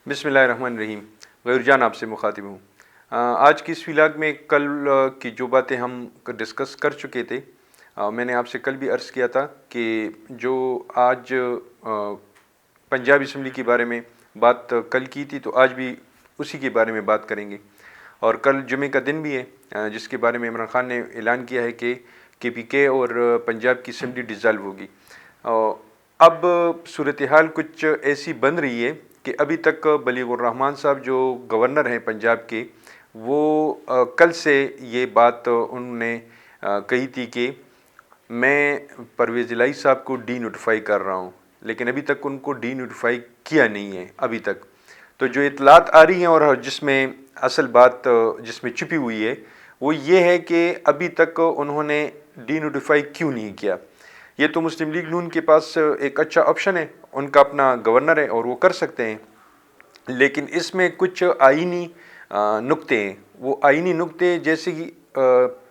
بسم اللہ الرحمن الرحیم۔ غیر جان آپ سے مخاطب ہوں۔ آج کی اس ولاگ میں کل کی جو باتیں ہم ڈسکس کر چکے تھے، میں نے آپ سے کل بھی عرض کیا تھا کہ جو آج پنجاب اسمبلی کے بارے میں بات کل کی تھی تو آج بھی اسی کے بارے میں بات کریں گے، اور کل جمعے کا دن بھی ہے جس کے بارے میں عمران خان نے اعلان کیا ہے کہ پی کے اور پنجاب کی اسمبلی ڈیزالو ہوگی۔ اب صورتحال کچھ ایسی بن رہی ہے کہ ابھی تک بلیغ الرحمان صاحب جو گورنر ہیں پنجاب کے، وہ کل سے یہ بات انہوں نے کہی تھی کہ میں پرویز الہی صاحب کو ڈی نوٹیفائی کر رہا ہوں، لیکن ابھی تک ان کو ڈی نوٹیفائی کیا نہیں ہے ابھی تک۔ تو جو اطلاعات آ رہی ہیں اور جس میں اصل بات جس میں چھپی ہوئی ہے وہ یہ ہے کہ ابھی تک انہوں نے ڈی نوٹیفائی کیوں نہیں کیا۔ یہ تو مسلم لیگ نون کے پاس ایک اچھا آپشن ہے، ان کا اپنا گورنر ہے اور وہ کر سکتے ہیں، لیکن اس میں کچھ آئینی نکتے ہیں۔ وہ آئینی نکتے جیسے کہ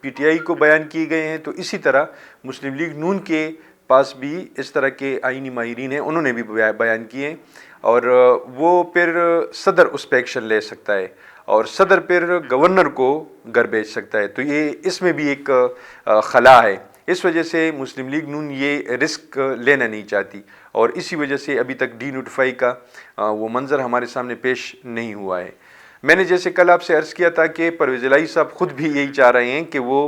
پی ٹی آئی کو بیان کیے گئے ہیں، تو اسی طرح مسلم لیگ نون کے پاس بھی اس طرح کے آئینی ماہرین ہیں، انہوں نے بھی بیان کیے ہیں، اور وہ پھر صدر اس پہ ایکشن لے سکتا ہے اور صدر پھر گورنر کو گھر بھیج سکتا ہے۔ تو یہ اس میں بھی ایک خلا ہے، اس وجہ سے مسلم لیگ نون یہ رسک لینا نہیں چاہتی، اور اسی وجہ سے ابھی تک ڈی نوٹیفائی کا وہ منظر ہمارے سامنے پیش نہیں ہوا ہے۔ میں نے جیسے کل آپ سے عرض کیا تھا کہ پرویز الہی صاحب خود بھی یہی چاہ رہے ہیں کہ وہ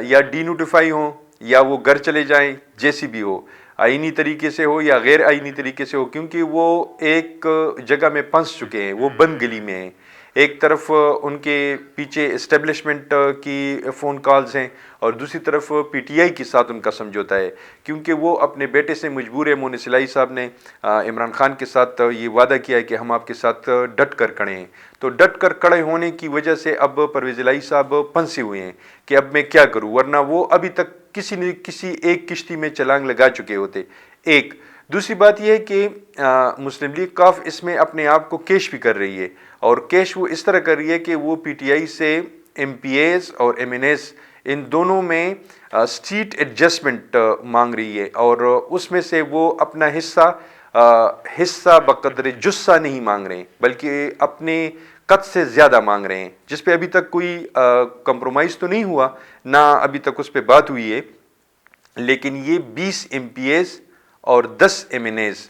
یا ڈی نوٹیفائی ہوں یا وہ گھر چلے جائیں، جیسی بھی ہو، آئینی طریقے سے ہو یا غیر آئینی طریقے سے ہو، کیونکہ وہ ایک جگہ میں پھنس چکے ہیں، وہ بند گلی میں ہیں۔ ایک طرف ان کے پیچھے اسٹیبلشمنٹ کی فون کالز ہیں اور دوسری طرف پی ٹی آئی کے ساتھ ان کا سمجھوتا ہے، کیونکہ وہ اپنے بیٹے سے مجبور ہے۔ مونس الہی صاحب نے عمران خان کے ساتھ یہ وعدہ کیا ہے کہ ہم آپ کے ساتھ ڈٹ کر کھڑے ہیں، تو ڈٹ کر کھڑے ہونے کی وجہ سے اب پرویز الہی صاحب پھنسے ہوئے ہیں کہ اب میں کیا کروں، ورنہ وہ ابھی تک کسی نہ کسی ایک کشتی میں چھلانگ لگا چکے ہوتے۔ ایک دوسری بات یہ ہے کہ مسلم لیگ کاف اس میں اپنے آپ کو کیش بھی کر رہی ہے، اور کیش وہ اس طرح کر رہی ہے کہ وہ پی ٹی آئی سے ایم پی ایز اور ایم این ایز ان دونوں میں سیٹ ایڈجسٹمنٹ مانگ رہی ہے، اور اس میں سے وہ اپنا حصہ بقدر جثہ نہیں مانگ رہے ہیں، بلکہ اپنے قد سے زیادہ مانگ رہے ہیں، جس پہ ابھی تک کوئی کمپرومائز تو نہیں ہوا، نہ ابھی تک اس پہ بات ہوئی ہے، لیکن یہ 20 ایم پی ایز اور 10 ایم این ایز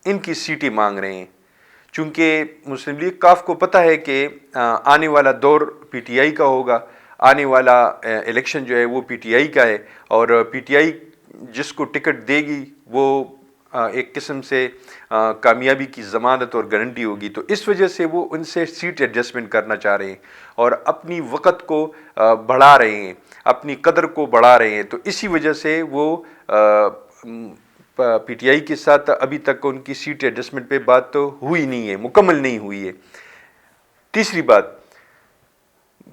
ان کی سیٹیں مانگ رہے ہیں۔ چونکہ مسلم لیگ کاف کو پتہ ہے کہ آنے والا دور پی ٹی آئی کا ہوگا، آنے والا الیکشن جو ہے وہ پی ٹی آئی کا ہے، اور پی ٹی آئی جس کو ٹکٹ دے گی وہ ایک قسم سے کامیابی کی ضمانت اور گارنٹی ہوگی، تو اس وجہ سے وہ ان سے سیٹ ایڈجسٹمنٹ کرنا چاہ رہے ہیں اور اپنی وقت کو بڑھا رہے ہیں، اپنی قدر کو بڑھا رہے ہیں، تو اسی وجہ سے وہ پی ٹی آئی کے ساتھ ابھی تک ان کی سیٹ ایڈجسٹمنٹ پہ بات ہوئی نہیں ہے، مکمل نہیں ہوئی ہے۔ تیسری بات،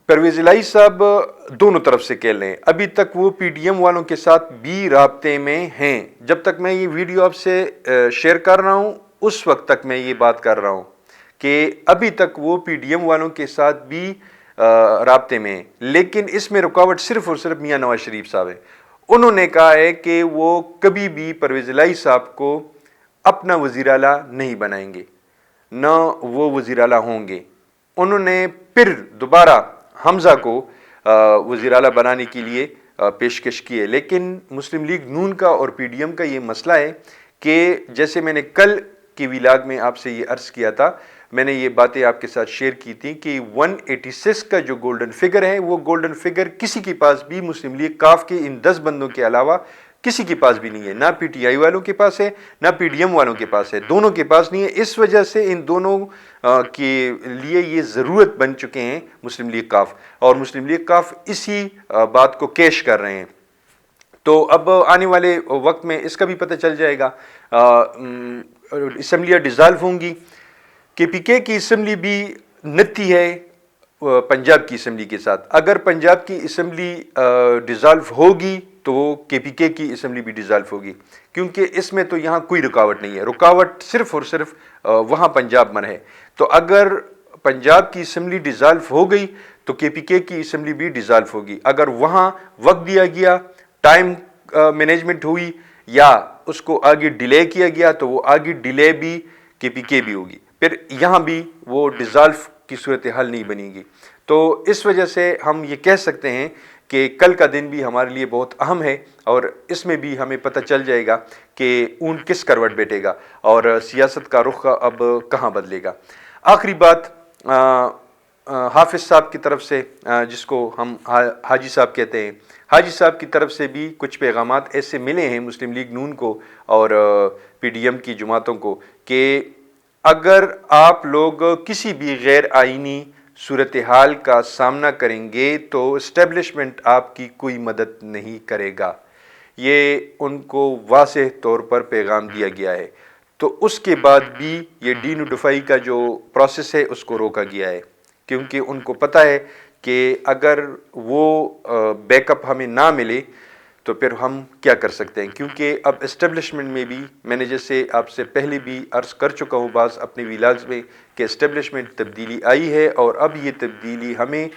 پرویز الہی صاحب دونوں طرف سے کہہ لیں، ابھی تک وہ پی ڈی ایم والوں کے ساتھ بھی رابطے میں ہیں۔ جب تک میں یہ ویڈیو آپ سے شیئر کر رہا ہوں اس وقت تک میں یہ بات کر رہا ہوں کہ ابھی تک وہ پی ڈی ایم والوں کے ساتھ بھی رابطے میں ہیں، لیکن اس میں رکاوٹ صرف اور صرف میاں نواز شریف صاحب ہیں۔ انہوں نے کہا ہے کہ وہ کبھی بھی پرویز الہی صاحب کو اپنا وزیر اعلیٰ نہیں بنائیں گے، نہ وہ وزیر اعلیٰ ہوں گے۔ انہوں نے پھر دوبارہ حمزہ کو وزیر اعلیٰ بنانے کے لیے پیشکش کی ہے، لیکن مسلم لیگ نون کا اور پی ڈی ایم کا یہ مسئلہ ہے کہ جیسے میں نے کل کی ولاگ میں آپ سے یہ عرض کیا تھا، میں نے یہ باتیں آپ کے ساتھ شیئر کی تھی کہ 186 کا جو گولڈن فگر ہے، وہ گولڈن فگر کسی کے پاس بھی مسلم لیگ کاف کے ان 10 بندوں کے علاوہ کسی کے پاس بھی نہیں ہے، نہ پی ٹی آئی والوں کے پاس ہے نہ پی ڈی ایم والوں کے پاس ہے، دونوں کے پاس نہیں ہے۔ اس وجہ سے ان دونوں کے لیے یہ ضرورت بن چکے ہیں مسلم لیگ کاف، اور مسلم لیگ کاف اسی بات کو کیش کر رہے ہیں۔ تو اب آنے والے وقت میں اس کا بھی پتہ چل جائے گا، اسمبلیاں ڈیزالو ہوں گی۔ کے پی کے کی اسمبلی بھی نتی ہے پنجاب کی اسمبلی کے ساتھ، اگر پنجاب کی اسمبلی ڈیزالو ہوگی تو کے پی کے کی اسمبلی بھی ڈیزالو ہوگی، کیونکہ اس میں تو یہاں کوئی رکاوٹ نہیں ہے، رکاوٹ صرف اور صرف وہاں پنجاب میں ہے۔ تو اگر پنجاب کی اسمبلی ڈیزالو ہو گئی تو کے پی کے کی اسمبلی بھی ڈیزالو ہوگی۔ اگر وہاں وقت دیا گیا، ٹائم مینجمنٹ ہوئی یا اس کو آگے ڈیلے کیا گیا تو وہ آگے ڈیلے بھی کے پی کے بھی ہوگی۔ پھر یہاں بھی وہ ڈیزالو کی صورتحال نہیں بنے گی. تو اس وجہ سے ہم یہ کہہ سکتے ہیں کہ کل کا دن بھی ہمارے لیے بہت اہم ہے، اور اس میں بھی ہمیں پتہ چل جائے گا کہ اون کس کروٹ بیٹھے گا اور سیاست کا رخ اب کہاں بدلے گا. آخری بات حافظ صاحب کی طرف سے، جس کو ہم حاجی صاحب کہتے ہیں، حاجی صاحب کی طرف سے بھی کچھ پیغامات ایسے ملے ہیں مسلم لیگ نون کو اور پی ڈی ایم کی جماعتوں کو کہ اگر آپ لوگ کسی بھی غیر آئینی صورتحال کا سامنا کریں گے تو اسٹیبلشمنٹ آپ کی کوئی مدد نہیں کرے گا. یہ ان کو واضح طور پر پیغام دیا گیا ہے. تو اس کے بعد بھی یہ ڈی نوٹیفائی کا جو پروسیس ہے اس کو روکا گیا ہے، کیونکہ ان کو پتہ ہے کہ اگر وہ بیک اپ ہمیں نہ ملے تو پھر ہم کیا کر سکتے ہیں. کیونکہ اب اسٹیبلشمنٹ میں بھی، میں نے جیسے آپ سے پہلے بھی عرض کر چکا ہوں بعض اپنے ویلاگز میں، کہ اسٹیبلشمنٹ تبدیلی آئی ہے، اور اب یہ تبدیلی ہمیں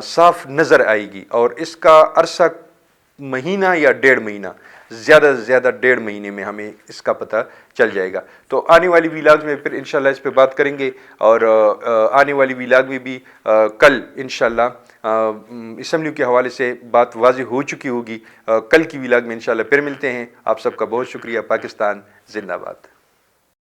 صاف نظر آئے گی، اور اس کا عرصہ مہینہ یا 1.5 مہینہ، زیادہ سے زیادہ 1.5 مہینے میں ہمیں اس کا پتہ چل جائے گا. تو آنے والی ویلاگ میں پھر انشاءاللہ اس پہ بات کریں گے، اور آنے والی ویلاگ میں بھی کل انشاءاللہ اسمبلیوں کے حوالے سے بات واضح ہو چکی ہوگی. کل کی ویلاگ میں انشاءاللہ پھر ملتے ہیں. آپ سب کا بہت شکریہ. پاکستان زندہ باد.